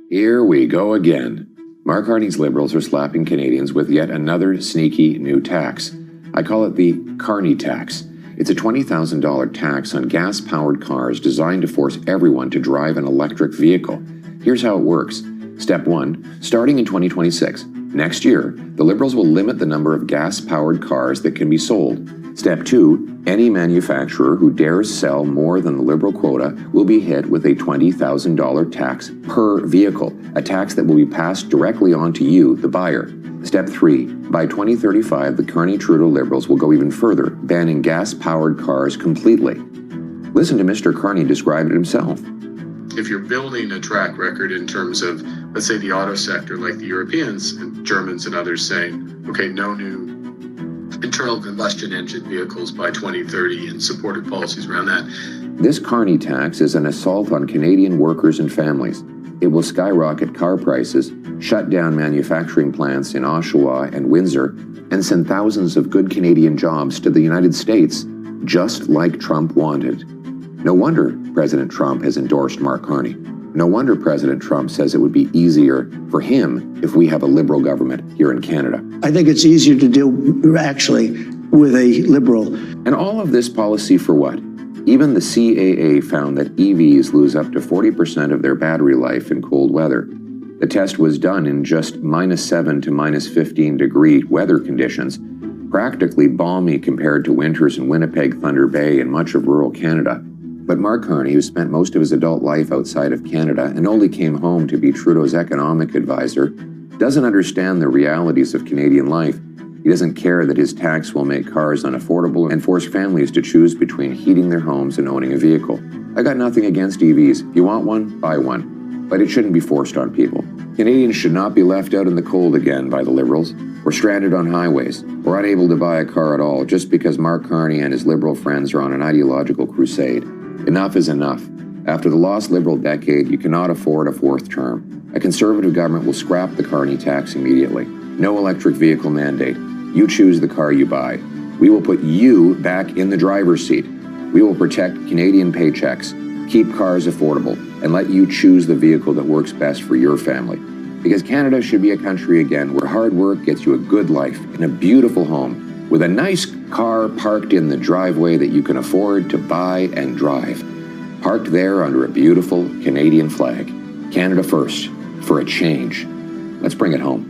Here we go again. Mark Carney's Liberals are slapping Canadians with yet another sneaky new tax. I call it the Carney tax. It's a $20,000 tax on gas-powered cars designed to force everyone to drive an electric vehicle. Here's how it works. Step 1. Starting in 2026, next year, the Liberals will limit the number of gas-powered cars that can be sold. Step 2. Any manufacturer who dares sell more than the Liberal quota will be hit with a $20,000 tax per vehicle, a tax that will be passed directly on to you, the buyer. Step 3. By 2035, the Carney-Trudeau Liberals will go even further, banning gas-powered cars completely. Listen to Mr. Carney describe it himself. If you're building a track record in terms of, let's say, the auto sector, like the Europeans and Germans and others saying, okay, no new internal combustion engine vehicles by 2030 and supported policies around that. This Carney tax is an assault on Canadian workers and families. It will skyrocket car prices, shut down manufacturing plants in Oshawa and Windsor, and send thousands of good Canadian jobs to the United States, just like Trump wanted. No wonder President Trump has endorsed Mark Carney. No wonder President Trump says it would be easier for him if we have a Liberal government here in Canada. I think it's easier to deal, actually, with a Liberal. And all of this policy for what? Even the CAA found that EVs lose up to 40% of their battery life in cold weather. The test was done in just -7 to -15 degree weather conditions, practically balmy compared to winters in Winnipeg, Thunder Bay, and much of rural Canada. But Mark Carney, who spent most of his adult life outside of Canada and only came home to be Trudeau's economic advisor, doesn't understand the realities of Canadian life. He doesn't care that his tax will make cars unaffordable and force families to choose between heating their homes and owning a vehicle. I got nothing against EVs. If you want one, buy one. But it shouldn't be forced on people. Canadians should not be left out in the cold again by the Liberals, or stranded on highways, or unable to buy a car at all just because Mark Carney and his Liberal friends are on an ideological crusade. Enough is enough. After the lost Liberal decade, you cannot afford a fourth term. A Conservative government will scrap the Carney tax immediately. No electric vehicle mandate. You choose the car you buy. We will put you back in the driver's seat. We will protect Canadian paychecks, keep cars affordable, and let you choose the vehicle that works best for your family. Because Canada should be a country again where hard work gets you a good life in a beautiful home, with a nice car parked in the driveway that you can afford to buy and drive. Parked there under a beautiful Canadian flag. Canada first, for a change. Let's bring it home.